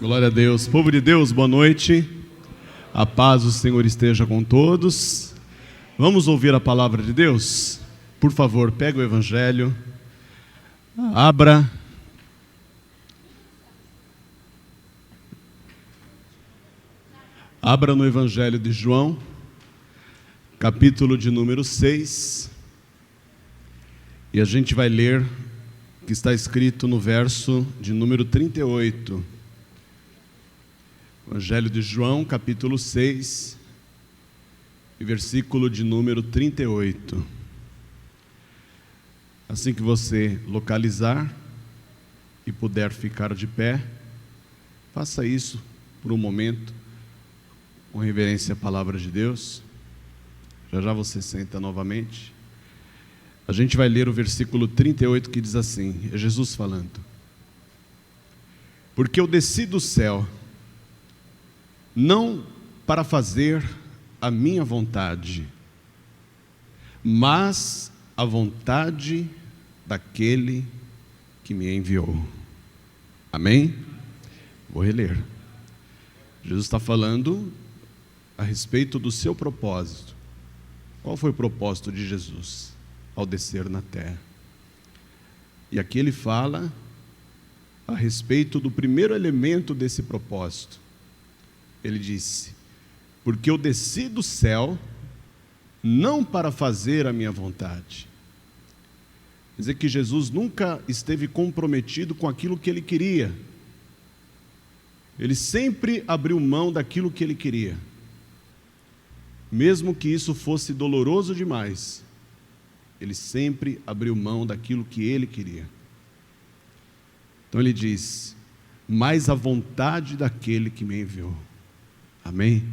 Glória a Deus. Povo de Deus, boa noite. A paz do Senhor esteja com todos. Vamos ouvir a palavra de Deus? Por favor, pega o Evangelho. Abra. Abra no Evangelho de João, capítulo de número 6. E a gente vai ler o que está escrito no verso de número 38. Evangelho de João, capítulo 6, e versículo de número 38. Assim que você localizar e puder ficar de pé, faça isso por um momento, com reverência à palavra de Deus. Já já você senta novamente. A gente vai ler o versículo 38 que diz assim, é Jesus falando: porque eu desci do céu, não para fazer a minha vontade, mas a vontade daquele que me enviou. Amém? Vou reler. Jesus está falando a respeito do seu propósito. Qual foi o propósito de Jesus ao descer na terra? E aqui ele fala a respeito do primeiro elemento desse propósito. Ele disse: porque eu desci do céu não para fazer a minha vontade. Quer dizer que Jesus nunca esteve comprometido com aquilo que ele queria. Ele sempre abriu mão daquilo que ele queria, mesmo que isso fosse doloroso demais. Ele sempre abriu mão daquilo que ele queria. Então ele diz: mas a vontade daquele que me enviou. Amém?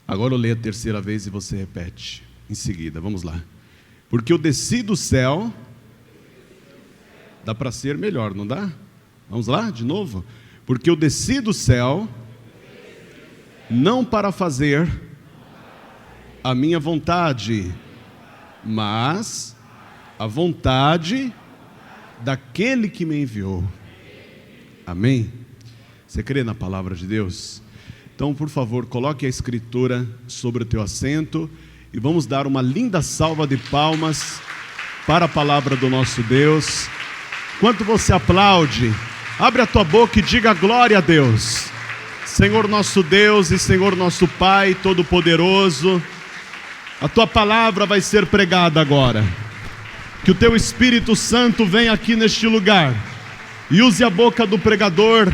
Agora eu leio a terceira vez e você repete em seguida. Vamos lá. Porque eu desci do céu. Dá para ser melhor, não dá? Vamos lá, de novo. Porque eu desci do céu não para fazer a minha vontade, mas a vontade daquele que me enviou. Amém? Você crê na palavra de Deus? Então, por favor, coloque a escritura sobre o teu assento e vamos dar uma linda salva de palmas para a palavra do nosso Deus. Enquanto você aplaude, abre a tua boca e diga glória a Deus. Senhor nosso Deus e Senhor nosso Pai Todo-Poderoso, a tua palavra vai ser pregada agora. Que o teu Espírito Santo venha aqui neste lugar e use a boca do pregador,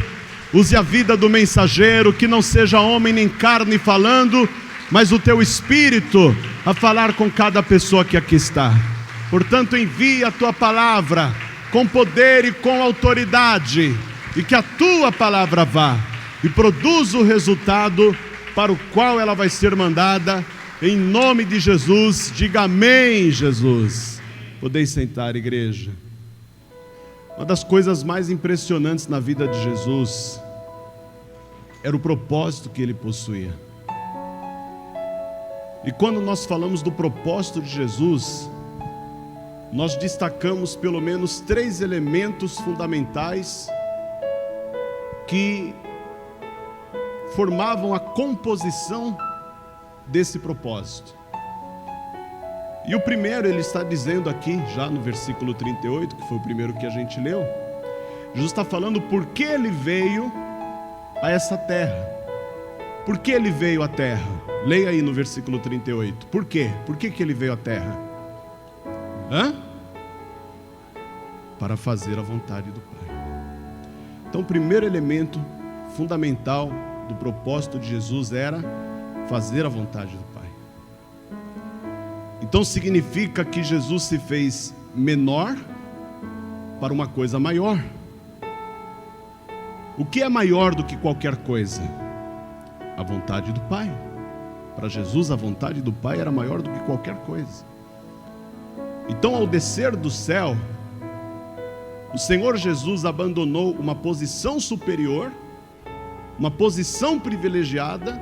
use a vida do mensageiro, que não seja homem nem carne falando, mas o teu Espírito a falar com cada pessoa que aqui está. Portanto, envia a tua palavra com poder e com autoridade, e que a tua palavra vá e produza o resultado para o qual ela vai ser mandada, em nome de Jesus. Diga amém, Jesus. Podeis sentar, igreja. Uma das coisas mais impressionantes na vida de Jesus era o propósito que ele possuía. E quando nós falamos do propósito de Jesus, nós destacamos pelo menos 3 elementos fundamentais que formavam a composição desse propósito. E o primeiro, ele está dizendo aqui, já no versículo 38, que foi o primeiro que a gente leu. Jesus está falando por que ele veio a essa terra. Por que ele veio à terra? Leia aí no versículo 38. Por quê? Por que ele veio à terra? Para fazer a vontade do Pai. Então o primeiro elemento fundamental do propósito de Jesus era fazer a vontade do Pai. Então significa que Jesus se fez menor para uma coisa maior. O que é maior do que qualquer coisa? A vontade do Pai. Para Jesus a vontade do Pai era maior do que qualquer coisa. Então, ao descer do céu, o Senhor Jesus abandonou uma posição superior, uma posição privilegiada,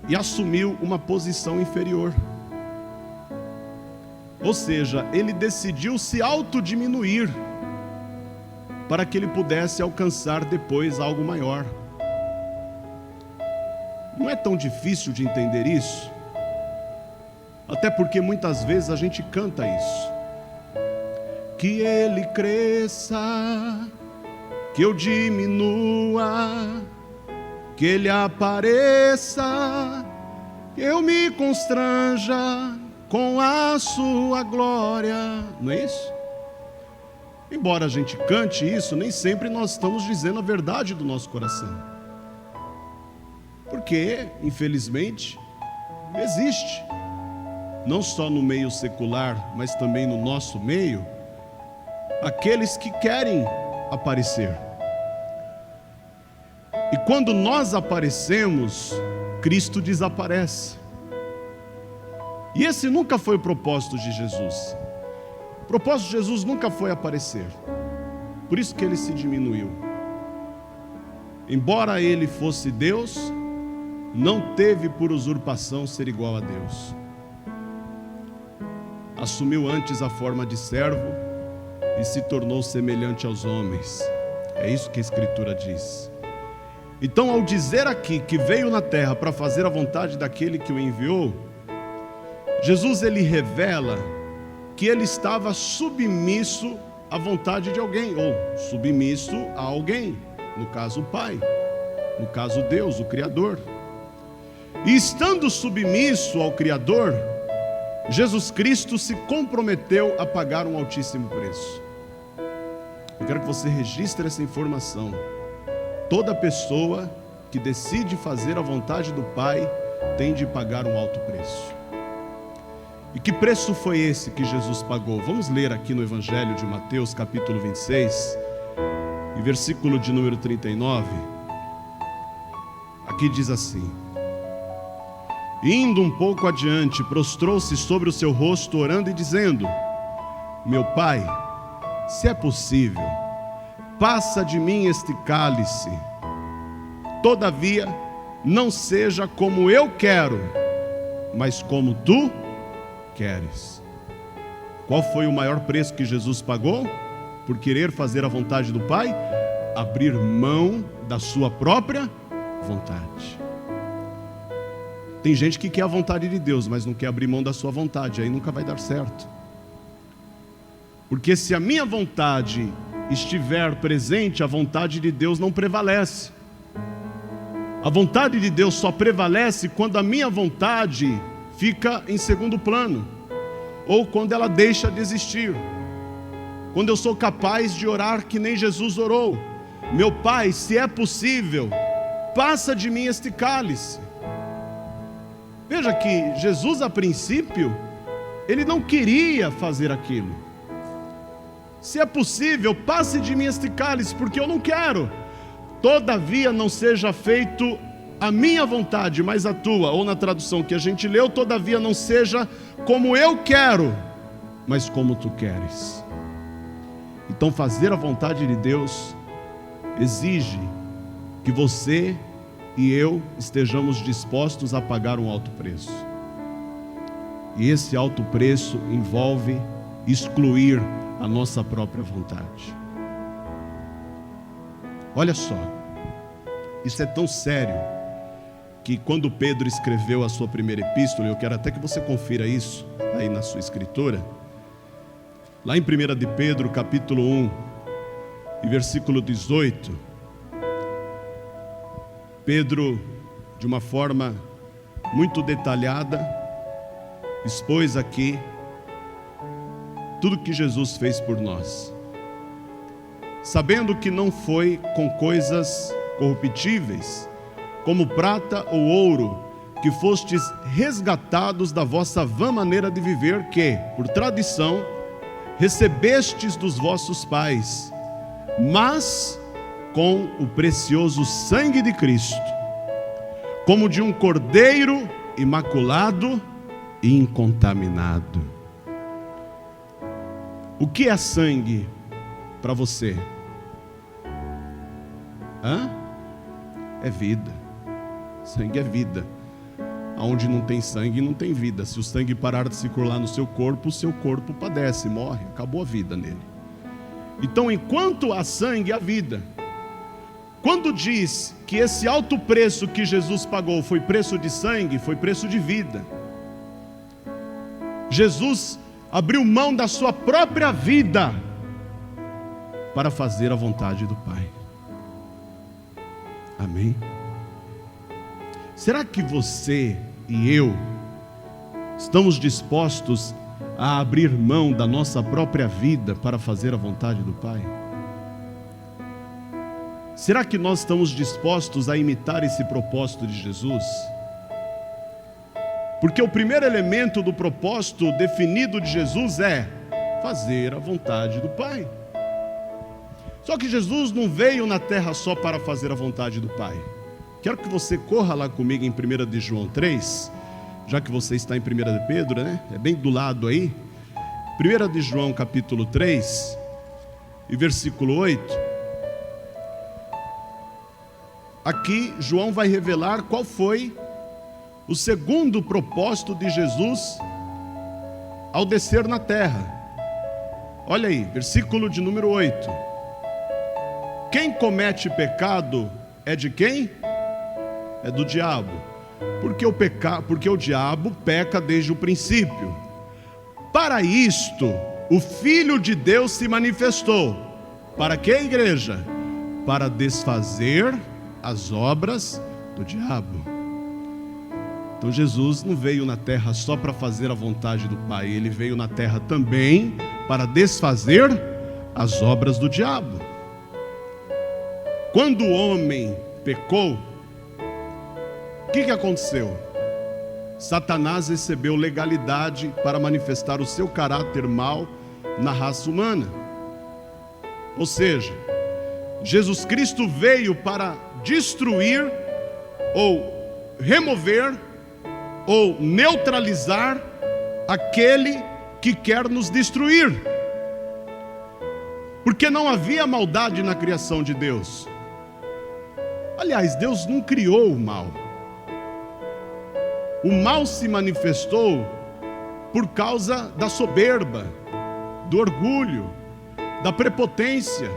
e assumiu uma posição inferior. Ou seja, ele decidiu se autodiminuir para que ele pudesse alcançar depois algo maior. Não é tão difícil de entender isso, até porque muitas vezes a gente canta isso. Que ele cresça, que eu diminua, que ele apareça, que eu me constranja com a sua glória. Não é isso? Embora a gente cante isso, nem sempre nós estamos dizendo a verdade do nosso coração. Porque, infelizmente, existe, não só no meio secular, mas também no nosso meio, aqueles que querem aparecer. E quando nós aparecemos, Cristo desaparece. E esse nunca foi o propósito de Jesus. O propósito de Jesus nunca foi aparecer. Por isso que ele se diminuiu. Embora ele fosse Deus, não teve por usurpação ser igual a Deus. Assumiu antes a forma de servo e se tornou semelhante aos homens. É isso que a Escritura diz. Então, ao dizer aqui que veio na terra para fazer a vontade daquele que o enviou, Jesus ele revela que ele estava submisso à vontade de alguém, ou submisso a alguém, no caso o Pai, no caso Deus, o Criador. E estando submisso ao Criador, Jesus Cristo se comprometeu a pagar um altíssimo preço. Eu quero que você registre essa informação. Toda pessoa que decide fazer a vontade do Pai tem de pagar um alto preço. E que preço foi esse que Jesus pagou? Vamos ler aqui no Evangelho de Mateus, capítulo 26, e versículo de número 39. Aqui diz assim: indo um pouco adiante, prostrou-se sobre o seu rosto, orando e dizendo: meu Pai, se é possível, passa de mim este cálice, todavia não seja como eu quero, mas como tu queres. Qual foi o maior preço que Jesus pagou por querer fazer a vontade do Pai? Abrir mão da sua própria vontade. Tem gente que quer a vontade de Deus, mas não quer abrir mão da sua vontade, aí nunca vai dar certo. Porque se a minha vontade estiver presente, a vontade de Deus não prevalece. A vontade de Deus só prevalece quando a minha vontade fica em segundo plano, ou quando ela deixa de existir. Quando eu sou capaz de orar que nem Jesus orou: meu Pai, se é possível, passa de mim este cálice. Veja que Jesus, a princípio, ele não queria fazer aquilo. Se é possível, passe de mim este cálice, porque eu não quero. Todavia não seja feito a minha vontade, mas a tua. Ou na tradução que a gente leu, todavia não seja como eu quero, mas como tu queres. Então fazer a vontade de Deus exige que você e eu estejamos dispostos a pagar um alto preço. E esse alto preço envolve excluir a nossa própria vontade. Olha só, isso é tão sério que quando Pedro escreveu a sua primeira epístola, eu quero até que você confira isso aí na sua escritura, lá em 1 de Pedro, capítulo 1, e versículo 18, Pedro, de uma forma muito detalhada, expôs aqui tudo que Jesus fez por nós, sabendo que não foi com coisas corruptíveis, como prata ou ouro, que fostes resgatados da vossa vã maneira de viver, que, por tradição, recebestes dos vossos pais, mas com o precioso sangue de Cristo, como de um cordeiro imaculado e incontaminado. O que é sangue para você? É vida. Sangue é vida. Onde não tem sangue, não tem vida. Se o sangue parar de circular no seu corpo, o seu corpo padece, morre, acabou a vida nele. Então, enquanto há sangue, há vida. Quando diz que esse alto preço que Jesus pagou foi preço de sangue, foi preço de vida. Jesus abriu mão da sua própria vida para fazer a vontade do Pai. Amém? Será que você e eu estamos dispostos a abrir mão da nossa própria vida para fazer a vontade do Pai? Será que nós estamos dispostos a imitar esse propósito de Jesus? Porque o primeiro elemento do propósito definido de Jesus é fazer a vontade do Pai. Só que Jesus não veio na terra só para fazer a vontade do Pai. Quero que você corra lá comigo em 1 de João 3, já que você está em 1 de Pedro, né? É bem do lado aí. 1 de João capítulo 3 e versículo 8. Aqui João vai revelar qual foi o segundo propósito de Jesus ao descer na terra. Olha aí, versículo de número 8. Quem comete pecado é de quem? É do diabo. Porque o diabo peca desde o princípio. Para isto, o Filho de Deus se manifestou. Para que, igreja? Para desfazer as obras do diabo. Então Jesus não veio na terra só para fazer a vontade do Pai. Ele veio na terra também para desfazer as obras do diabo. Quando o homem pecou, o que aconteceu? Satanás recebeu legalidade para manifestar o seu caráter mau na raça humana. Ou seja, Jesus Cristo veio para destruir, ou remover, ou neutralizar aquele que quer nos destruir. Porque não havia maldade na criação de Deus. Aliás, Deus não criou o mal. O mal se manifestou por causa da soberba, do orgulho, da prepotência,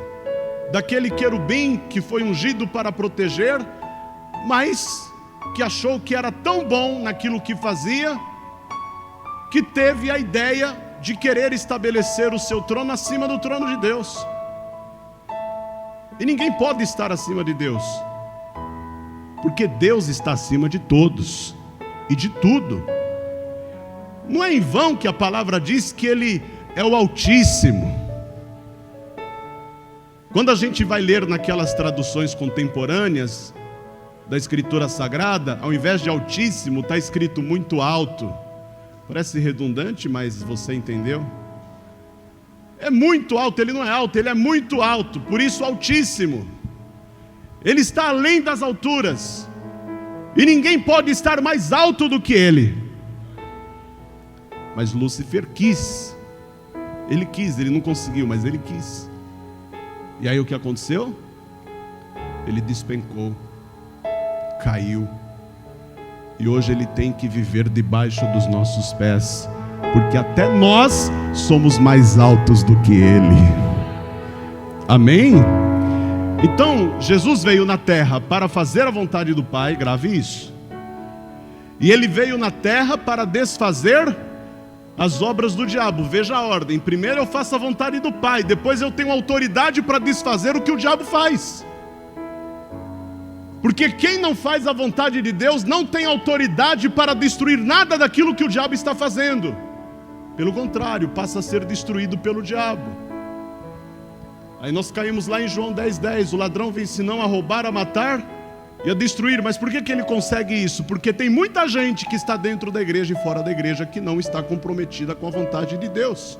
daquele querubim que foi ungido para proteger, mas que achou que era tão bom naquilo que fazia, que teve a ideia de querer estabelecer o seu trono acima do trono de Deus. E ninguém pode estar acima de Deus, porque Deus está acima de todos e de tudo. Não é em vão que a palavra diz que Ele é o Altíssimo. Quando a gente vai ler naquelas traduções contemporâneas da Escritura Sagrada, ao invés de Altíssimo, está escrito muito alto. Parece redundante, mas você entendeu? É muito alto, Ele não é alto, Ele é muito alto, por isso Altíssimo. Ele está além das alturas, e ninguém pode estar mais alto do que Ele. Mas Lúcifer quis, ele não conseguiu, mas ele quis. E aí o que aconteceu? Ele despencou, caiu, e hoje ele tem que viver debaixo dos nossos pés, porque até nós somos mais altos do que ele. Amém? Então Jesus veio na terra para fazer a vontade do Pai, grave isso. E ele veio na terra para desfazer as obras do diabo. Veja a ordem: primeiro eu faço a vontade do Pai, depois eu tenho autoridade para desfazer o que o diabo faz. Porque quem não faz a vontade de Deus não tem autoridade para destruir nada daquilo que o diabo está fazendo. Pelo contrário, passa a ser destruído pelo diabo. Aí nós caímos lá em João 10:10, o ladrão vem senão a roubar, a matar e a destruir. Mas por que ele consegue isso? Porque tem muita gente que está dentro da igreja e fora da igreja que não está comprometida com a vontade de Deus.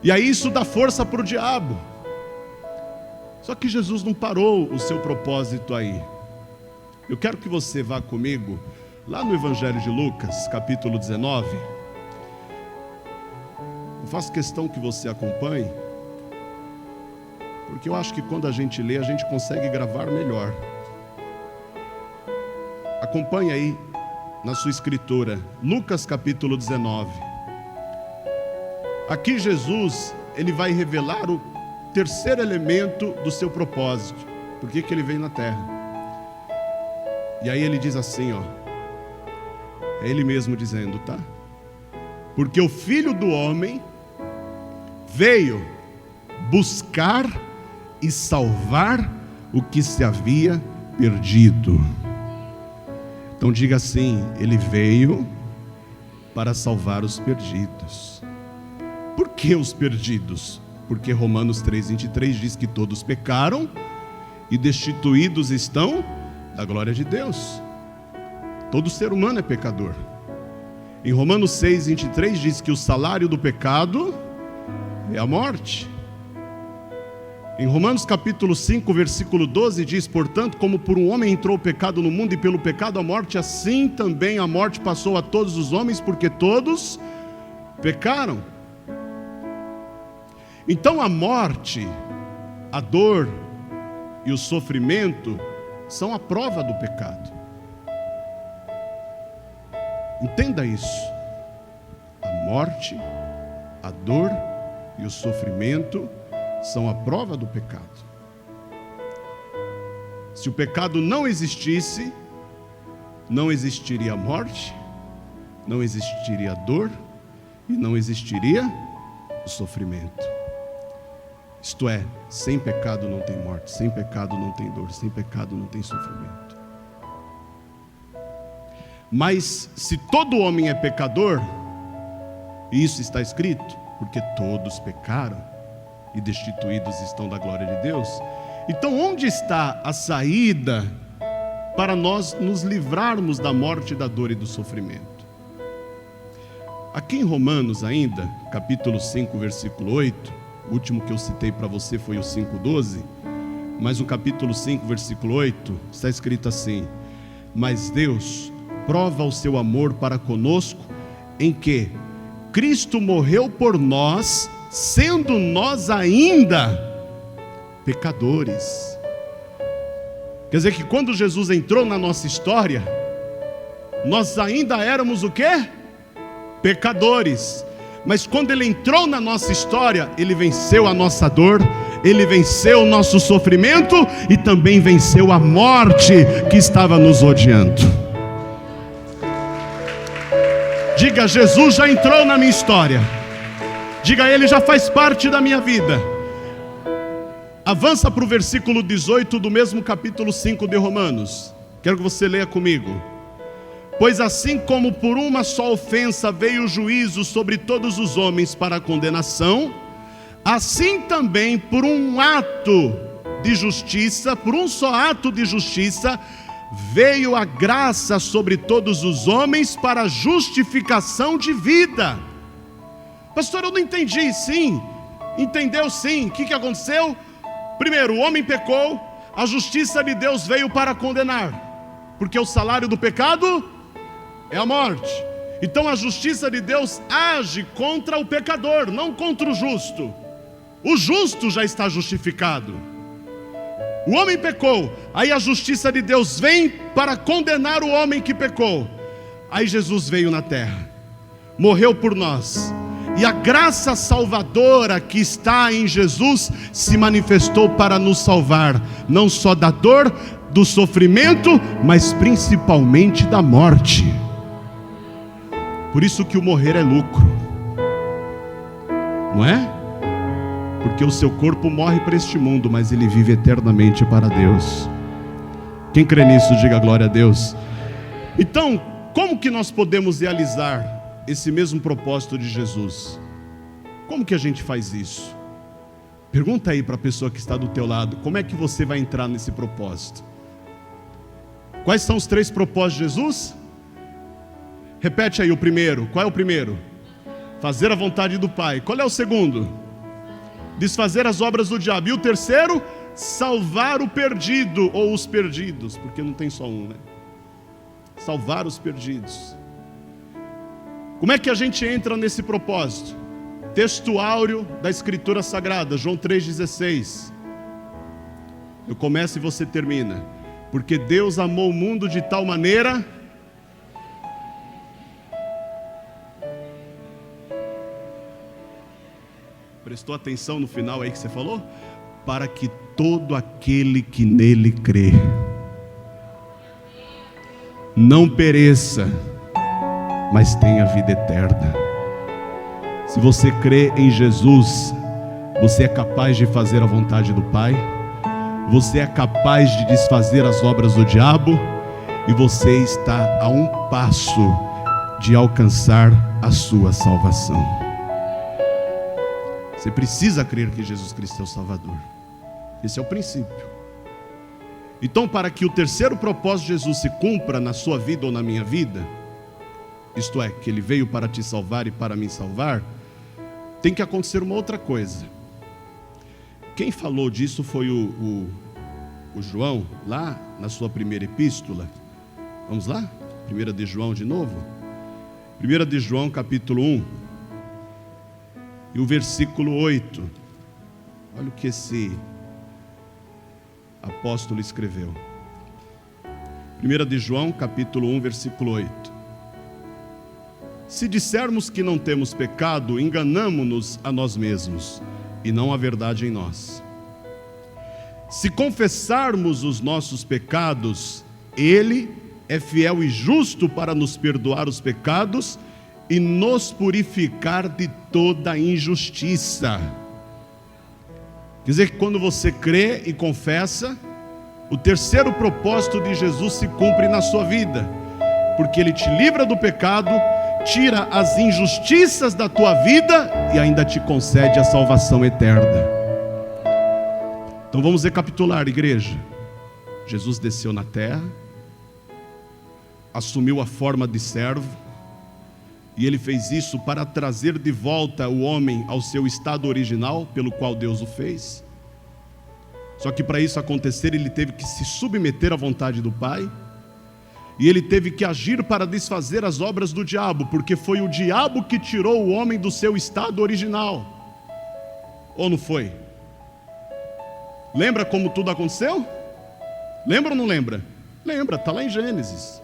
E aí isso dá força para o diabo. Só que Jesus não parou o seu propósito aí. Eu quero que você vá comigo lá no Evangelho de Lucas, capítulo 19. Eu faço questão que você acompanhe, porque eu acho que quando a gente lê, a gente consegue gravar melhor. Acompanhe aí na sua escritura, Lucas capítulo 19. Aqui Jesus, ele vai revelar o terceiro elemento do seu propósito. Por que ele veio na terra? E aí ele diz assim, ó. É ele mesmo dizendo, tá? Porque o Filho do Homem veio buscar e salvar o que se havia perdido. Então diga assim, ele veio para salvar os perdidos. Por que os perdidos? Porque Romanos 3:23 diz que todos pecaram e destituídos estão da glória de Deus. Todo ser humano é pecador. Em Romanos 6:23 diz que o salário do pecado é a morte. Em Romanos capítulo 5, versículo 12 diz, portanto, como por um homem entrou o pecado no mundo e pelo pecado a morte, assim também a morte passou a todos os homens, porque todos pecaram. Então a morte, a dor e o sofrimento são a prova do pecado. Entenda isso. A morte, a dor e o sofrimento são a prova do pecado. Se o pecado não existisse, não existiria a morte, não existiria a dor e não existiria o sofrimento. Isto é, sem pecado não tem morte, sem pecado não tem dor, sem pecado não tem sofrimento. Mas se todo homem é pecador, e isso está escrito, porque todos pecaram e destituídos estão da glória de Deus, então onde está a saída para nós nos livrarmos da morte, da dor e do sofrimento? Aqui em Romanos ainda, capítulo 5, versículo 8, o último que eu citei para você foi o 5:12, mas no capítulo 5, versículo 8, está escrito assim, mas Deus prova o seu amor para conosco, em que Cristo morreu por nós, sendo nós ainda pecadores. Quer dizer que quando Jesus entrou na nossa história, nós ainda éramos o quê? Pecadores. Mas quando Ele entrou na nossa história, Ele venceu a nossa dor, Ele venceu o nosso sofrimento e também venceu a morte que estava nos odiando. Diga, Jesus já entrou na minha história. Diga, Ele já faz parte da minha vida. Avança para o versículo 18 do mesmo capítulo 5 de Romanos. Quero que você leia comigo. Pois assim como por uma só ofensa veio o juízo sobre todos os homens para a condenação, assim também por um ato de justiça, por um só ato de justiça, veio a graça sobre todos os homens para a justificação de vida. Pastor, eu não entendi. Sim, entendeu sim. O que aconteceu? Primeiro, o homem pecou, a justiça de Deus veio para condenar, porque o salário do pecado é a morte. Então a justiça de Deus age contra o pecador, não contra o justo. O justo já está justificado. O homem pecou, aí a justiça de Deus vem para condenar o homem que pecou. Aí Jesus veio na terra, morreu por nós, e a graça salvadora que está em Jesus se manifestou para nos salvar, não só da dor, do sofrimento, mas principalmente da morte. Por isso que o morrer é lucro, não é? Porque o seu corpo morre para este mundo, mas ele vive eternamente para Deus. Quem crê nisso, diga glória a Deus. Então, como que nós podemos realizar esse mesmo propósito de Jesus? Como que a gente faz isso? Pergunta aí para a pessoa que está do teu lado, como é que você vai entrar nesse propósito? Quais são os 3 propósitos de Jesus? Repete aí o primeiro. Qual é o primeiro? Fazer a vontade do Pai. Qual é o segundo? Desfazer as obras do diabo. E o terceiro? Salvar o perdido, ou os perdidos, porque não tem só um, né? Salvar os perdidos. Como é que a gente entra nesse propósito? Texto áureo da Escritura Sagrada, João 3,16. Eu começo e você termina. Porque Deus amou o mundo de tal maneira... Prestou atenção no final aí que você falou? Para que todo aquele que nele crê não pereça, mas tenha vida eterna. Se você crê em Jesus, você é capaz de fazer a vontade do Pai, você é capaz de desfazer as obras do diabo, e você está a um passo de alcançar a sua salvação. Você precisa crer que Jesus Cristo é o Salvador. Esse é o princípio. Então, para que o terceiro propósito de Jesus se cumpra na sua vida ou na minha vida, isto é, que Ele veio para te salvar e para me salvar, tem que acontecer uma outra coisa. Quem falou disso foi o João, lá na sua primeira epístola. Vamos lá? 1 de João de novo. 1 de João capítulo 1 e o versículo 8. Olha o que esse apóstolo escreveu. 1 de João capítulo 1 versículo 8. Se dissermos que não temos pecado, enganamo-nos a nós mesmos, e não há verdade em nós. Se confessarmos os nossos pecados, Ele é fiel e justo para nos perdoar os pecados e nos purificar de toda injustiça. Quer dizer que quando você crê e confessa, o terceiro propósito de Jesus se cumpre na sua vida, porque Ele te livra do pecado, tira as injustiças da tua vida e ainda te concede a salvação eterna. Então vamos recapitular, igreja. Jesus desceu na terra, assumiu a forma de servo, e Ele fez isso para trazer de volta o homem ao seu estado original, pelo qual Deus o fez. Só que para isso acontecer, Ele teve que se submeter à vontade do Pai, e Ele teve que agir para desfazer as obras do diabo, porque foi o diabo que tirou o homem do seu estado original. Ou não foi? Lembra como tudo aconteceu? Lembra ou não lembra? Lembra, está lá em Gênesis.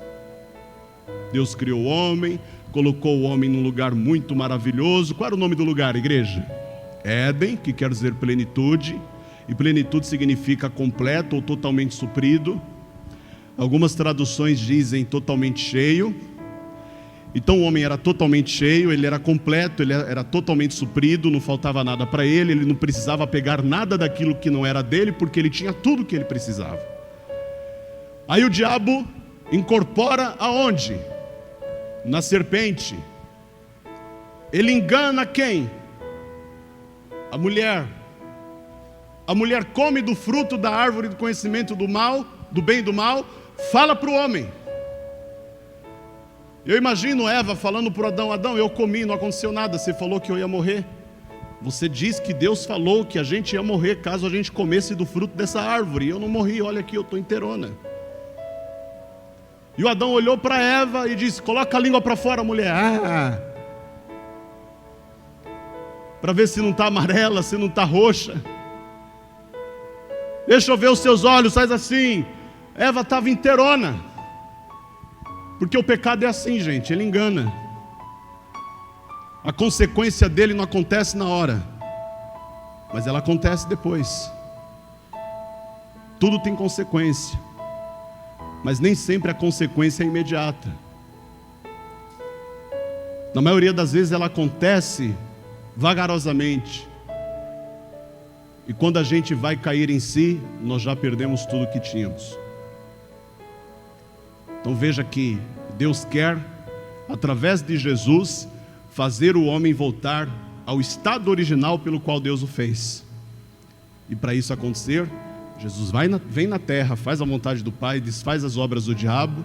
Deus criou o homem, colocou o homem num lugar muito maravilhoso. Qual era o nome do lugar, igreja? Éden, que quer dizer plenitude. E plenitude significa completo ou totalmente suprido. Algumas traduções dizem totalmente cheio. Então o homem era totalmente cheio, ele era completo, ele era totalmente suprido, não faltava nada para ele, ele não precisava pegar nada daquilo que não era dele, porque ele tinha tudo o que ele precisava. Aí o diabo incorpora aonde? Na serpente. Ele engana quem? A mulher. A mulher come do fruto da árvore do conhecimento do mal, do bem e do mal, fala para o homem. Eu imagino Eva falando para Adão: Adão, eu comi, não aconteceu nada, você falou que eu ia morrer. Você diz que Deus falou que a gente ia morrer caso a gente comesse do fruto dessa árvore, e eu não morri, olha aqui, eu estou inteirona. E o Adão olhou para Eva e disse: coloca a língua para fora, mulher, para ver se não está amarela, se não está roxa. Deixa eu ver os seus olhos, faz assim. Eva estava inteirona. Porque o pecado é assim, gente, ele engana. A consequência dele não acontece na hora, mas ela acontece depois. Tudo tem consequência, mas nem sempre a consequência é imediata. Na maioria das vezes ela acontece vagarosamente. E quando a gente vai cair em si, nós já perdemos tudo que tínhamos. Então veja que Deus quer, através de Jesus, fazer o homem voltar ao estado original pelo qual Deus o fez. E para isso acontecer, Jesus vem na terra, faz a vontade do Pai, desfaz as obras do diabo,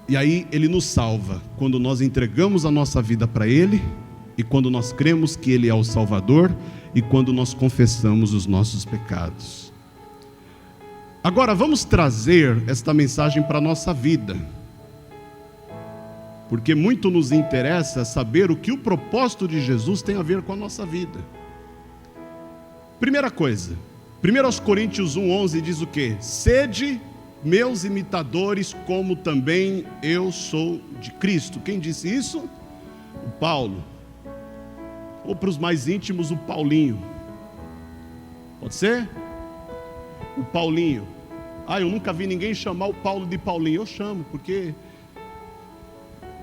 e aí Ele nos salva, quando nós entregamos a nossa vida para Ele, e quando nós cremos que Ele é o Salvador, e quando nós confessamos os nossos pecados. Agora vamos trazer esta mensagem para a nossa vida, porque muito nos interessa saber o que o propósito de Jesus tem a ver com a nossa vida. Primeira coisa, 1 Coríntios 1,11 diz o quê? Sede meus imitadores, como também eu sou de Cristo. Quem disse isso? O Paulo. Ou para os mais íntimos, o Paulinho. Pode ser? O Paulinho. Eu nunca vi ninguém chamar o Paulo de Paulinho. Eu chamo, porque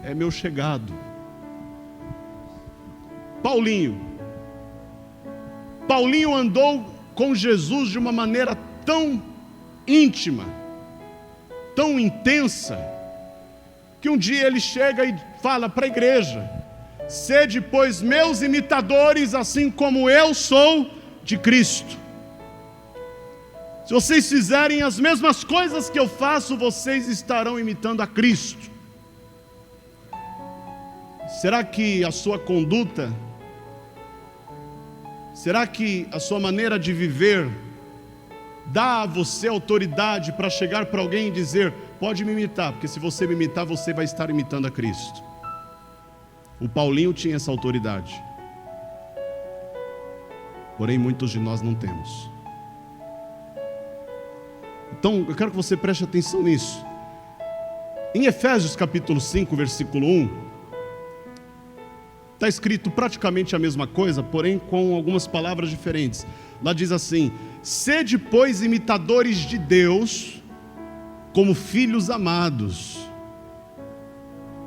é meu chegado. Paulinho. Paulinho andou com Jesus de uma maneira tão íntima, tão intensa, que um dia ele chega e fala para a igreja: sede, pois, meus imitadores, assim como eu sou de Cristo. Se vocês fizerem as mesmas coisas que eu faço, vocês estarão imitando a Cristo. Será que a sua conduta, será que a sua maneira de viver dá a você autoridade para chegar para alguém e dizer: pode me imitar, porque se você me imitar, você vai estar imitando a Cristo? O Paulinho tinha essa autoridade, porém muitos de nós não temos. Então eu quero que você preste atenção nisso. Em Efésios capítulo 5, versículo 1, está escrito praticamente a mesma coisa, porém com algumas palavras diferentes. Lá diz assim: sede, pois, imitadores de Deus, como filhos amados.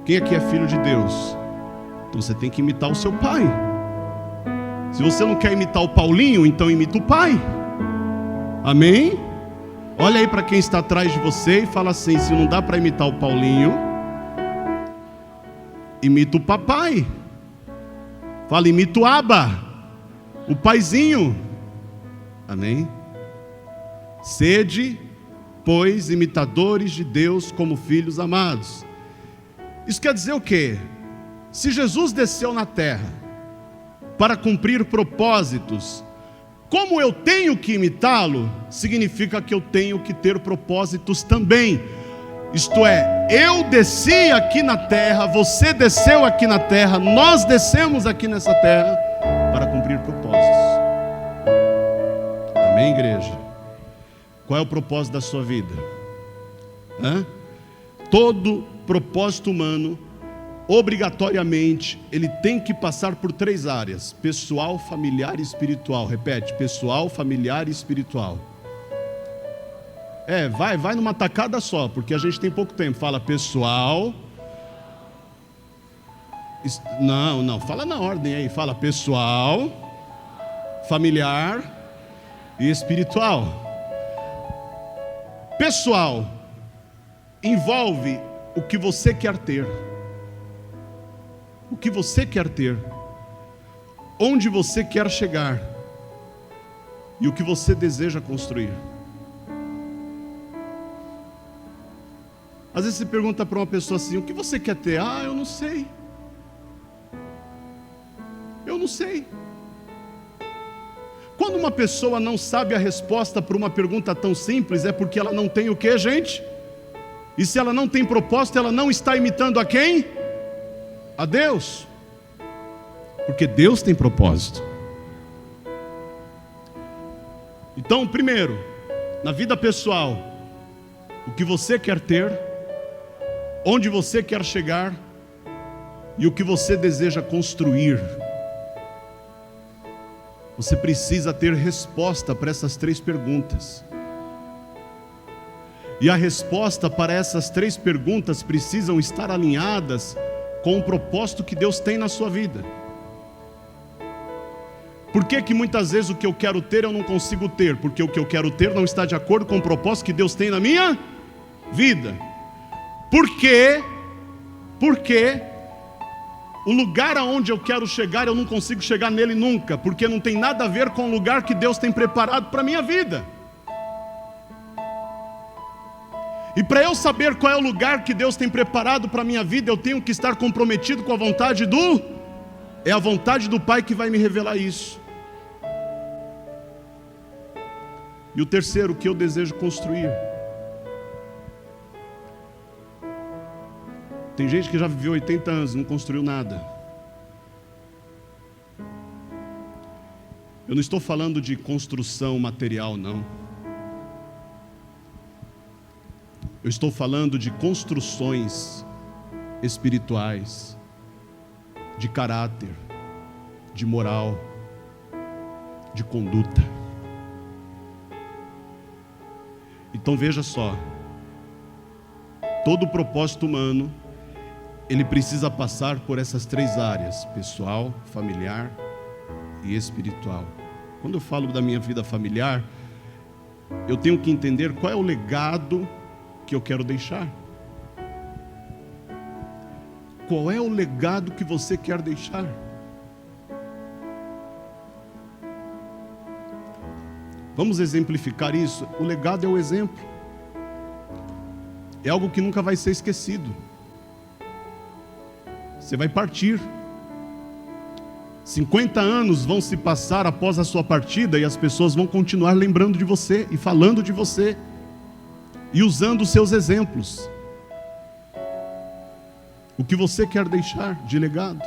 Quem aqui é filho de Deus? Então você tem que imitar o seu pai. Se você não quer imitar o Paulinho, então imita o pai. Amém? Olha aí para quem está atrás de você e fala assim: se não dá para imitar o Paulinho, imita o papai. Fala: imita o Abba, o paizinho. Amém? Sede, pois, imitadores de Deus como filhos amados. Isso quer dizer o quê? Se Jesus desceu na terra para cumprir propósitos, como eu tenho que imitá-lo, significa que eu tenho que ter propósitos também. Isto é, eu desci aqui na terra, você desceu aqui na terra, nós descemos aqui nessa terra para cumprir propósitos. Amém, igreja? Qual é o propósito da sua vida? Todo propósito humano, obrigatoriamente, ele tem que passar por 3 áreas: pessoal, familiar e espiritual. Repete: pessoal, familiar e espiritual. Vai numa tacada só, porque a gente tem pouco tempo. Fala pessoal. Não, fala na ordem aí. Fala pessoal, familiar e espiritual. Pessoal envolve o que você quer ter. O que você quer ter, onde você quer chegar e o que você deseja construir. Às vezes você pergunta para uma pessoa assim: o que você quer ter? Eu não sei. Eu não sei. Quando uma pessoa não sabe a resposta para uma pergunta tão simples, é porque ela não tem o que, gente? E se ela não tem propósito, ela não está imitando a quem? A Deus. Porque Deus tem propósito. Então, primeiro, na vida pessoal, o que você quer ter, onde você quer chegar e o que você deseja construir. Você precisa ter resposta para essas 3 perguntas. E a resposta para essas 3 perguntas precisam estar alinhadas com o propósito que Deus tem na sua vida. Por que muitas vezes o que eu quero ter eu não consigo ter? Porque o que eu quero ter não está de acordo com o propósito que Deus tem na minha vida. Por quê? Porque o lugar aonde eu quero chegar, eu não consigo chegar nele nunca, porque não tem nada a ver com o lugar que Deus tem preparado para a minha vida. E para eu saber qual é o lugar que Deus tem preparado para a minha vida, eu tenho que estar comprometido com a vontade é a vontade do Pai que vai me revelar isso. E o terceiro, o que eu desejo construir. Tem gente que já viveu 80 anos e não construiu nada. Eu não estou falando de construção material, não. Eu estou falando de construções espirituais, de caráter, de moral, de conduta. Então veja só, todo o propósito humano, ele precisa passar por essas três áreas: pessoal, familiar e espiritual. Quando eu falo da minha vida familiar, eu tenho que entender qual é o legado que eu quero deixar. Qual é o legado que você quer deixar? Vamos exemplificar isso. O legado é o exemplo. É algo que nunca vai ser esquecido. Você vai partir. 50 anos vão se passar após a sua partida e as pessoas vão continuar lembrando de você e falando de você e usando os seus exemplos. O que você quer deixar de legado?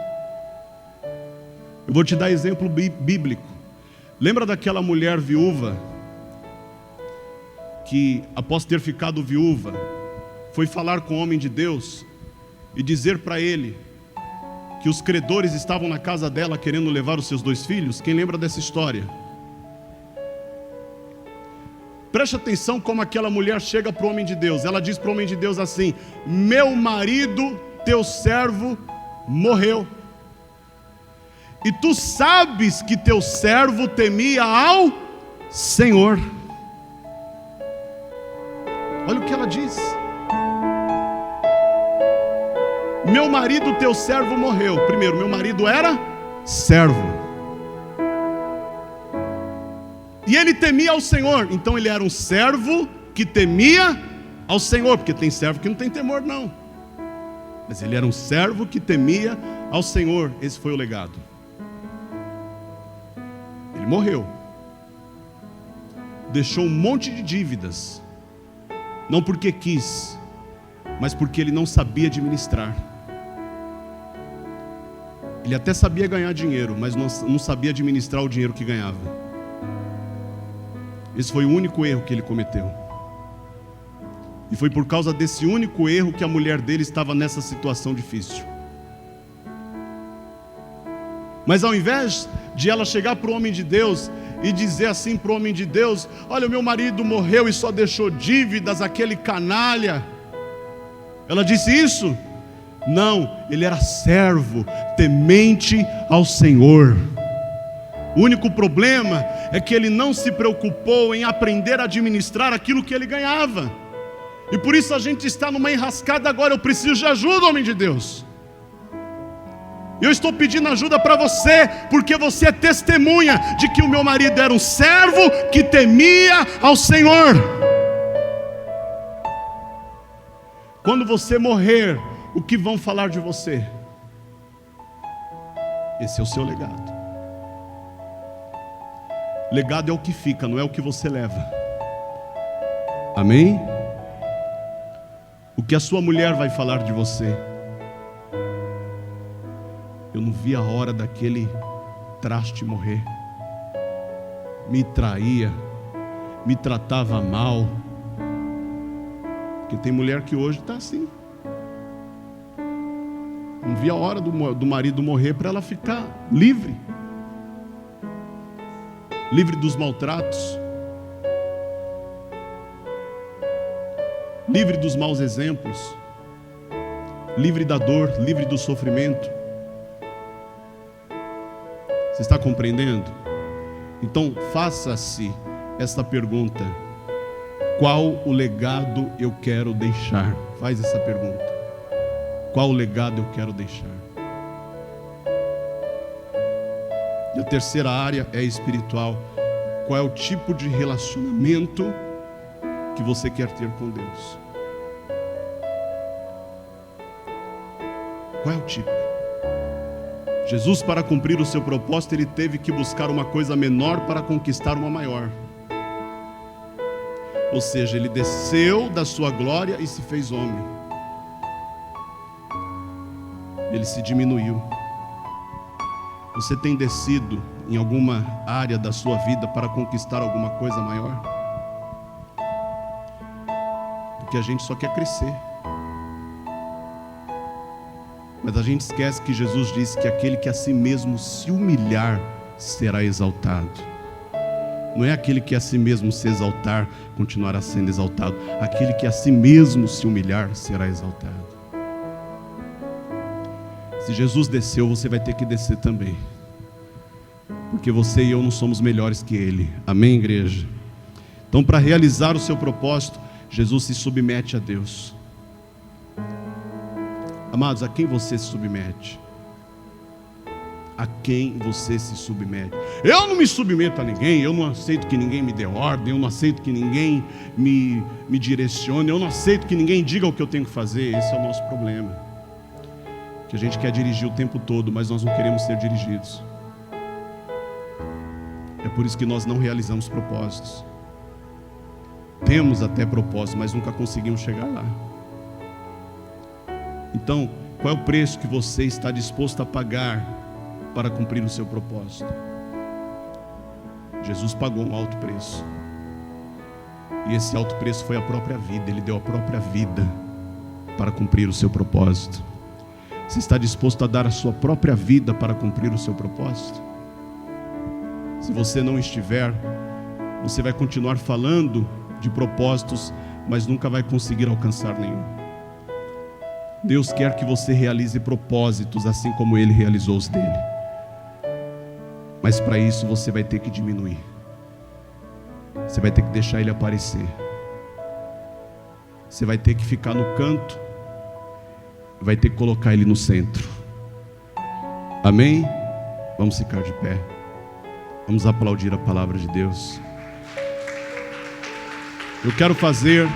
Eu vou te dar exemplo bíblico. Lembra daquela mulher viúva que, após ter ficado viúva, foi falar com o homem de Deus e dizer para ele que os credores estavam na casa dela querendo levar os seus 2 filhos? Quem lembra dessa história? Preste atenção como aquela mulher chega para o homem de Deus. Ela diz para o homem de Deus assim: meu marido, teu servo, morreu, e tu sabes que teu servo temia ao Senhor. Olha o que ela diz: meu marido, teu servo, morreu. Primeiro, meu marido era servo, e ele temia ao Senhor. Então ele era um servo que temia ao Senhor, porque tem servo que não tem temor não, mas ele era um servo que temia ao Senhor. Esse foi o legado. Ele morreu, deixou um monte de dívidas, não porque quis, mas porque ele não sabia administrar. Ele até sabia ganhar dinheiro, mas não sabia administrar o dinheiro que ganhava. Esse foi o único erro que ele cometeu. E foi por causa desse único erro que a mulher dele estava nessa situação difícil. Mas ao invés de ela chegar para o homem de Deus e dizer assim para o homem de Deus: olha, o meu marido morreu e só deixou dívidas, aquele canalha. Ela disse isso? Não, ele era servo, temente ao Senhor. O único problema é que ele não se preocupou em aprender a administrar aquilo que ele ganhava. E por isso a gente está numa enrascada agora. Eu preciso de ajuda, homem de Deus. Eu estou pedindo ajuda para você, porque você é testemunha de que o meu marido era um servo que temia ao Senhor. Quando você morrer, o que vão falar de você? Esse é o seu legado. Legado é o que fica, não é o que você leva. Amém? O que a sua mulher vai falar de você? Eu não vi a hora daquele traste morrer. Me traía, me tratava mal. Porque tem mulher que hoje está assim. Não vi a hora do marido morrer para ela ficar livre. Livre dos maltratos. Livre dos maus exemplos. Livre da dor, livre do sofrimento. Você está compreendendo? Então faça-se esta pergunta: qual o legado eu quero deixar? Faz essa pergunta. Qual o legado eu quero deixar? E a terceira área é espiritual. Qual é o tipo de relacionamento que você quer ter com Deus? Qual é o tipo? Jesus, para cumprir o seu propósito, ele teve que buscar uma coisa menor para conquistar uma maior. Ou seja, ele desceu da sua glória e se fez homem. Ele se diminuiu. Você tem descido em alguma área da sua vida para conquistar alguma coisa maior? Porque a gente só quer crescer. Mas a gente esquece que Jesus disse que aquele que a si mesmo se humilhar será exaltado. Não é aquele que a si mesmo se exaltar continuará sendo exaltado. Aquele que a si mesmo se humilhar será exaltado. Se Jesus desceu, você vai ter que descer também. Porque você e eu não somos melhores que Ele. Amém, igreja? Então, para realizar o seu propósito, Jesus se submete a Deus. Amados, a quem você se submete? A quem você se submete? Eu não me submeto a ninguém, eu não aceito que ninguém me dê ordem, eu não aceito que ninguém me direcione, eu não aceito que ninguém diga o que eu tenho que fazer. Esse é o nosso problema. Que a gente quer dirigir o tempo todo, mas nós não queremos ser dirigidos. É por isso que nós não realizamos propósitos. Temos até propósitos, mas nunca conseguimos chegar lá. Então, qual é o preço que você está disposto a pagar para cumprir o seu propósito? Jesus pagou um alto preço. E esse alto preço foi a própria vida. Ele deu a própria vida para cumprir o seu propósito. Você está disposto a dar a sua própria vida para cumprir o seu propósito? Se você não estiver, você vai continuar falando de propósitos, mas nunca vai conseguir alcançar nenhum. Deus quer que você realize propósitos, assim como Ele realizou os dele. Mas para isso você vai ter que diminuir. Você vai ter que deixar Ele aparecer. Você vai ter que ficar no canto. Vai ter que colocar Ele no centro. Amém? Vamos ficar de pé. Vamos aplaudir a palavra de Deus. Eu quero fazer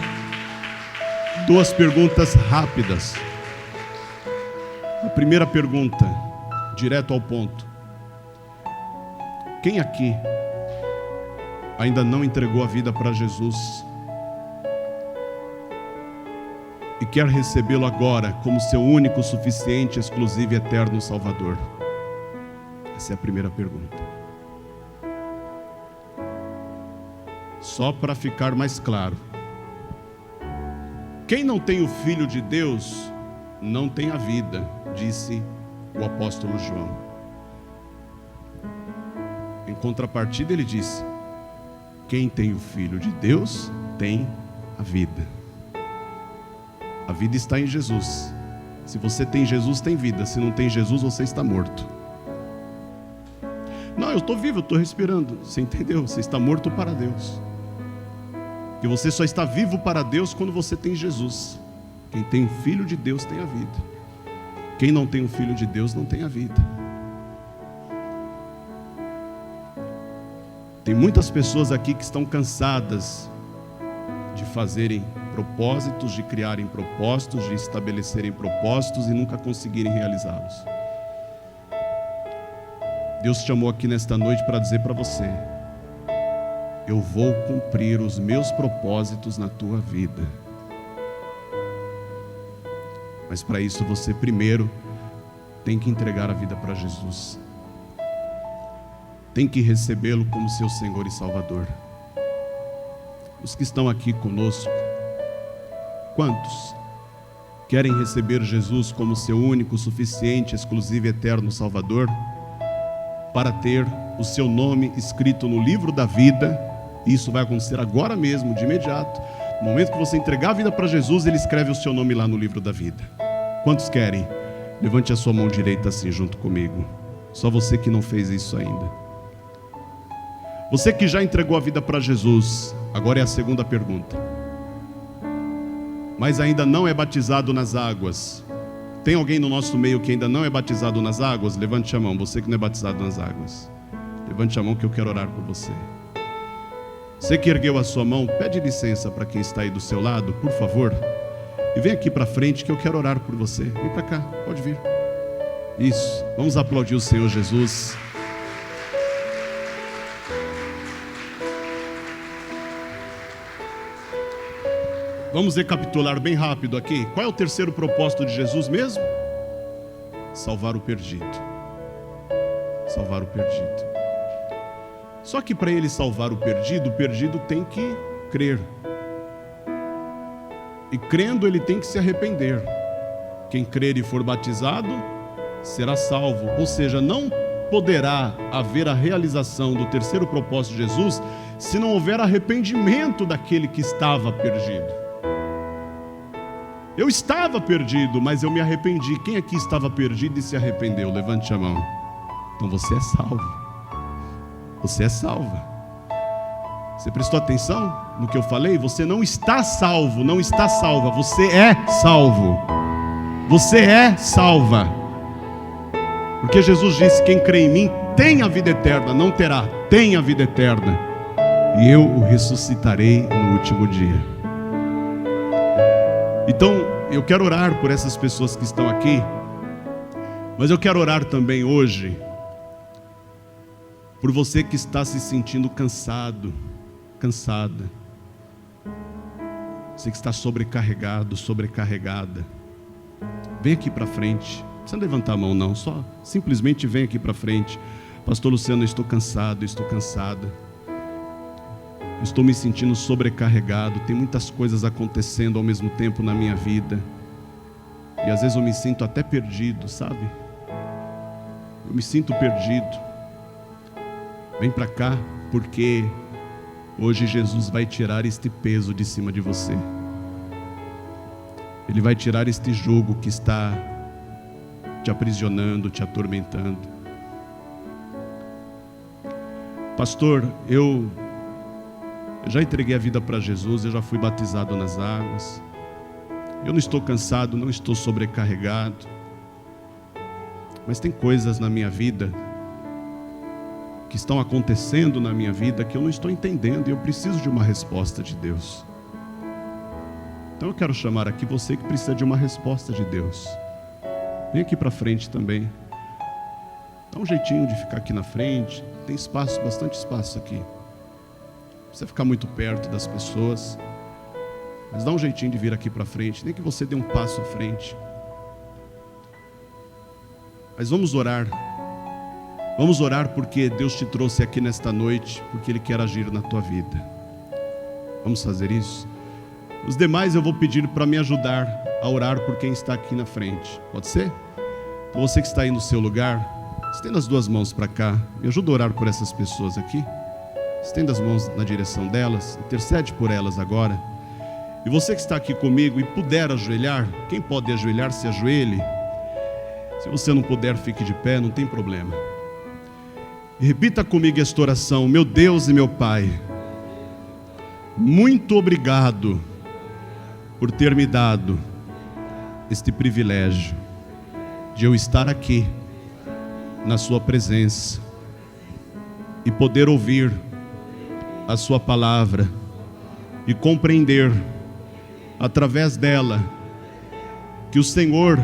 2 perguntas rápidas. A primeira pergunta, direto ao ponto. Quem aqui ainda não entregou a vida para Jesus e quer recebê-lo agora como seu único, suficiente, exclusivo e eterno Salvador? Essa é a primeira pergunta. Só para ficar mais claro, quem não tem o Filho de Deus não tem a vida, disse o apóstolo João. Em contrapartida ele disse: quem tem o Filho de Deus tem a vida. A vida está em Jesus. Se você tem Jesus, tem vida. Se não tem Jesus, você está morto. Não, eu estou vivo, eu estou respirando. Você entendeu? Você está morto para Deus. Que você só está vivo para Deus quando você tem Jesus. Quem tem o Filho de Deus tem a vida. Quem não tem o Filho de Deus não tem a vida. Tem muitas pessoas aqui que estão cansadas de fazerem propósitos, de criarem propósitos, de estabelecerem propósitos e nunca conseguirem realizá-los. Deus te chamou aqui nesta noite para dizer para você: eu vou cumprir os meus propósitos na tua vida. Mas para isso você primeiro tem que entregar a vida para Jesus. Tem que recebê-lo como seu Senhor e Salvador. Os que estão aqui conosco, quantos querem receber Jesus como seu único, suficiente, exclusivo e eterno Salvador, para ter o seu nome escrito no livro da vida? Isso vai acontecer agora mesmo, de imediato. No momento que você entregar a vida para Jesus, Ele escreve o seu nome lá no livro da vida. Quantos querem? Levante a sua mão direita assim junto comigo. Só você que não fez isso ainda. Você que já entregou a vida para Jesus, agora é a segunda pergunta. Mas ainda não é batizado nas águas. Tem alguém no nosso meio que ainda não é batizado nas águas? Levante a mão, você que não é batizado nas águas. Levante a mão que eu quero orar por você. Você que ergueu a sua mão, pede licença para quem está aí do seu lado, por favor. E vem aqui para frente que eu quero orar por você. Vem para cá, pode vir. Isso, vamos aplaudir o Senhor Jesus. Vamos recapitular bem rápido aqui. Qual é o terceiro propósito de Jesus mesmo? Salvar o perdido. Salvar o perdido. Só que para ele salvar o perdido tem que crer. E crendo ele tem que se arrepender. Quem crer e for batizado será salvo. Ou seja, não poderá haver a realização do terceiro propósito de Jesus se não houver arrependimento daquele que estava perdido. Eu estava perdido, mas eu me arrependi. Quem aqui estava perdido e se arrependeu? Levante a mão. Então você é salvo. Você é salva. Você prestou atenção no que eu falei? Você não está salvo, não está salva. Você é salvo. Você é salva. Porque Jesus disse: quem crê em mim tem a vida eterna. Não terá, tem a vida eterna. E eu o ressuscitarei no último dia. Então, eu quero orar por essas pessoas que estão aqui. Mas eu quero orar também hoje por você que está se sentindo cansado, cansada. Você que está sobrecarregado, sobrecarregada. Vem aqui para frente. Não precisa levantar a mão não, só simplesmente vem aqui para frente. Pastor Luciano, eu estou cansado, eu estou cansada. Eu estou me sentindo sobrecarregado. Tem muitas coisas acontecendo ao mesmo tempo na minha vida. E às vezes eu me sinto até perdido, sabe? Eu me sinto perdido. Vem para cá, porque hoje Jesus vai tirar este peso de cima de você. Ele vai tirar este jugo que está te aprisionando, te atormentando. Pastor, eu já entreguei a vida para Jesus, eu já fui batizado nas águas. Eu não estou cansado, não estou sobrecarregado. Mas tem coisas na minha vida que estão acontecendo na minha vida que eu não estou entendendo e eu preciso de uma resposta de Deus. Então eu quero chamar aqui você que precisa de uma resposta de Deus. Vem aqui para frente também. Dá um jeitinho de ficar aqui na frente. Tem espaço, bastante espaço aqui. Não precisa ficar muito perto das pessoas, mas dá um jeitinho de vir aqui para frente. Nem que você dê um passo à frente. Mas vamos orar. Vamos orar porque Deus te trouxe aqui nesta noite, porque Ele quer agir na tua vida. Vamos fazer isso? Os demais eu vou pedir para me ajudar a orar por quem está aqui na frente. Pode ser? Então você que está aí no seu lugar, estenda as duas mãos para cá. Me ajuda a orar por essas pessoas aqui. Estenda as mãos na direção delas. Intercede por elas agora. E você que está aqui comigo e puder ajoelhar, quem pode ajoelhar, se ajoelhe. Se você não puder, fique de pé, não tem problema. E repita comigo esta oração: meu Deus e meu Pai, muito obrigado por ter me dado este privilégio de eu estar aqui na sua presença e poder ouvir a sua palavra e compreender através dela que o Senhor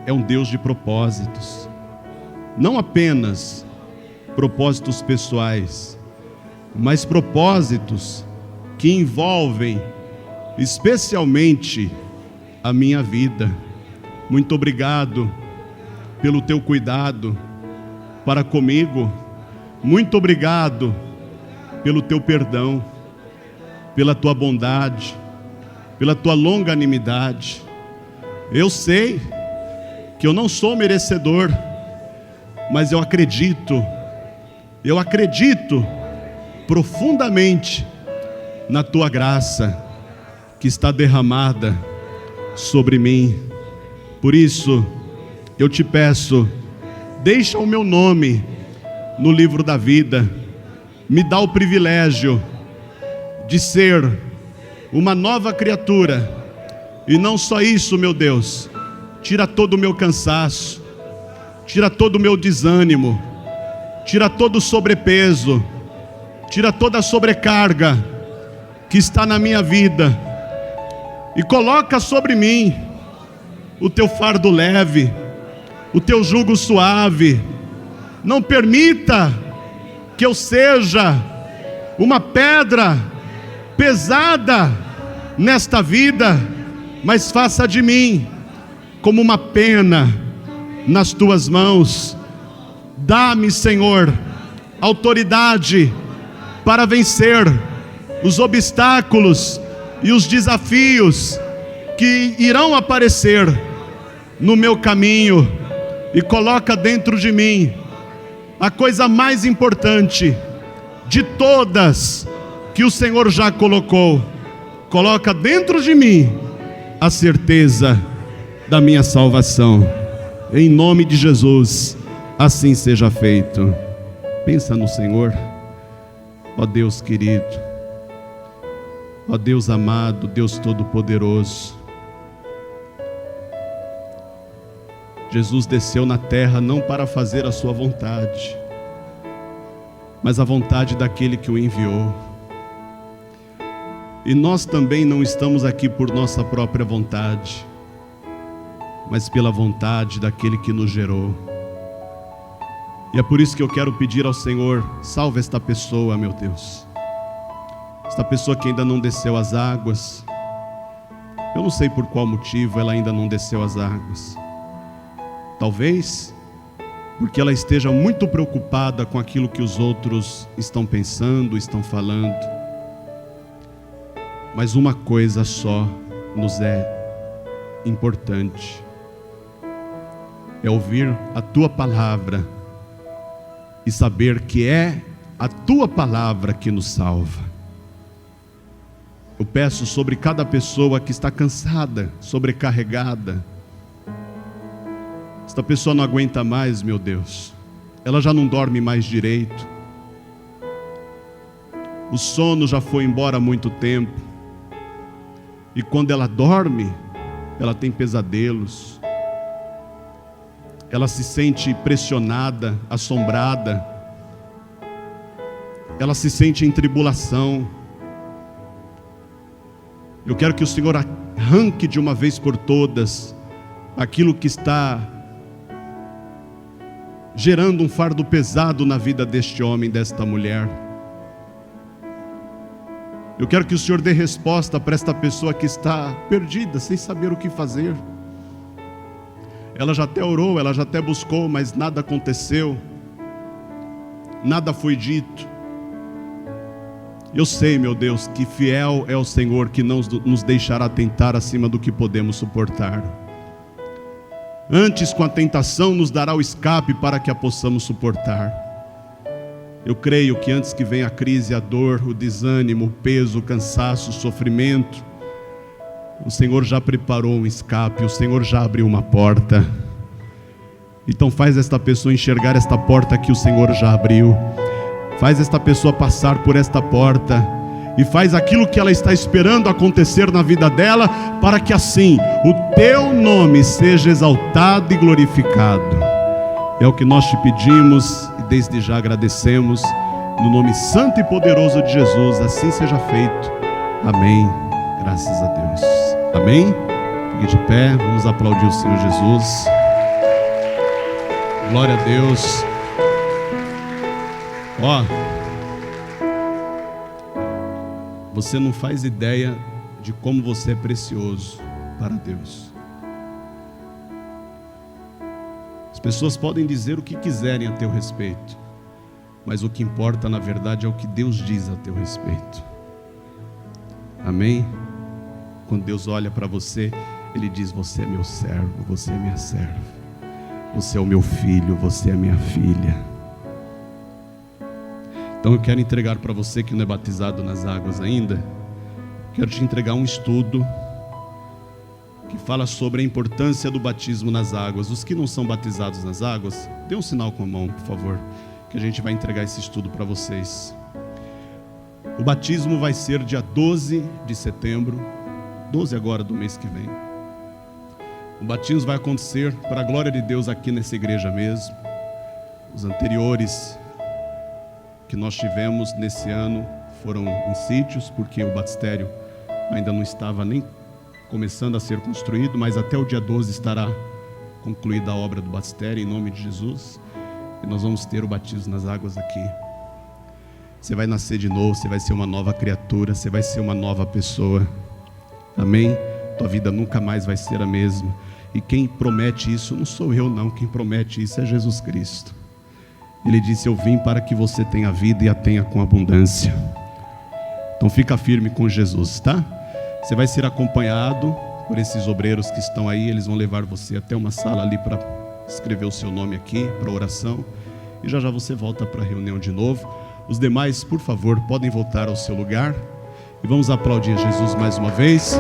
é um Deus de propósitos, não apenas propósitos pessoais, mas propósitos que envolvem especialmente a minha vida. Muito obrigado pelo teu cuidado para comigo. Muito obrigado pelo teu perdão, pela tua bondade, pela tua longanimidade. Eu sei que eu não sou merecedor, mas eu acredito profundamente na tua graça que está derramada sobre mim. Por isso eu te peço, deixa o meu nome no livro da vida. Me dá o privilégio de ser uma nova criatura. E não só isso, meu Deus, tira todo o meu cansaço, tira todo o meu desânimo, tira todo o sobrepeso, tira toda a sobrecarga que está na minha vida e coloca sobre mim o teu fardo leve, o teu jugo suave. Não permita que eu seja uma pedra pesada nesta vida, mas faça de mim como uma pena nas tuas mãos. Dá-me, Senhor, autoridade para vencer os obstáculos e os desafios que irão aparecer no meu caminho e coloca dentro de mim a coisa mais importante de todas que o Senhor já colocou. Coloca dentro de mim a certeza da minha salvação. Em nome de Jesus, assim seja feito. Pensa no Senhor, ó Deus querido, ó Deus amado, Deus Todo-Poderoso. Jesus desceu na terra não para fazer a sua vontade, mas a vontade daquele que o enviou. E nós também não estamos aqui por nossa própria vontade, mas pela vontade daquele que nos gerou. E é por isso que eu quero pedir ao Senhor: salve esta pessoa, meu Deus. Esta pessoa que ainda não desceu as águas. Eu não sei por qual motivo ela ainda não desceu as águas. Talvez porque ela esteja muito preocupada com aquilo que os outros estão pensando, estão falando. Mas uma coisa só nos é importante: é ouvir a tua palavra e saber que é a tua palavra que nos salva. Eu peço sobre cada pessoa que está cansada, sobrecarregada. Esta pessoa não aguenta mais, meu Deus. Ela já não dorme mais direito. O sono já foi embora há muito tempo. E quando ela dorme, ela tem pesadelos. Ela se sente pressionada, assombrada. Ela se sente em tribulação. Eu quero que o Senhor arranque de uma vez por todas aquilo que está gerando um fardo pesado na vida deste homem, desta mulher. Eu quero que o Senhor dê resposta para esta pessoa que está perdida, sem saber o que fazer. Ela já até orou, ela já até buscou, mas nada aconteceu, nada foi dito. Eu sei, meu Deus, que fiel é o Senhor, que não nos deixará tentar acima do que podemos suportar. Antes, com a tentação, nos dará o escape para que a possamos suportar. Eu creio que antes que venha a crise, a dor, o desânimo, o peso, o cansaço, o sofrimento, o Senhor já preparou um escape, o Senhor já abriu uma porta. Então faz esta pessoa enxergar esta porta que o Senhor já abriu. Faz esta pessoa passar por esta porta e faz aquilo que ela está esperando acontecer na vida dela, para que assim o teu nome seja exaltado e glorificado. É o que nós te pedimos e desde já agradecemos, no nome santo e poderoso de Jesus. Assim seja feito. Amém. Graças a Deus. Amém. Fique de pé, vamos aplaudir o Senhor Jesus. Glória a Deus. Você não faz ideia de como você é precioso para Deus. As pessoas podem dizer o que quiserem a teu respeito, mas o que importa na verdade é o que Deus diz a teu respeito. Amém? Quando Deus olha para você, Ele diz: você é meu servo, você é minha serva, você é o meu filho, você é minha filha. Então eu quero entregar para você que não é batizado nas águas ainda, quero te entregar um estudo que fala sobre a importância do batismo nas águas. Os que não são batizados nas águas, dê um sinal com a mão, por favor, que a gente vai entregar esse estudo para vocês. O batismo vai ser dia 12 de setembro, 12 agora do mês que vem. O batismo vai acontecer para a glória de Deus aqui nessa igreja mesmo. Os anteriores que nós tivemos nesse ano foram em sítios, porque o batistério ainda não estava nem começando a ser construído, mas até o dia 12 estará concluída a obra do batistério, em nome de Jesus, e nós vamos ter o batismo nas águas aqui. Você vai nascer de novo, você vai ser uma nova criatura, você vai ser uma nova pessoa. Amém? Tua vida nunca mais vai ser a mesma. E quem promete isso não sou eu não, quem promete isso é Jesus Cristo. Ele disse: eu vim para que você tenha vida e a tenha com abundância. Então fica firme com Jesus, tá? Você vai ser acompanhado por esses obreiros que estão aí. Eles vão levar você até uma sala ali para escrever o seu nome aqui, para oração. E já já você volta para a reunião de novo. Os demais, por favor, podem voltar ao seu lugar. E vamos aplaudir Jesus mais uma vez.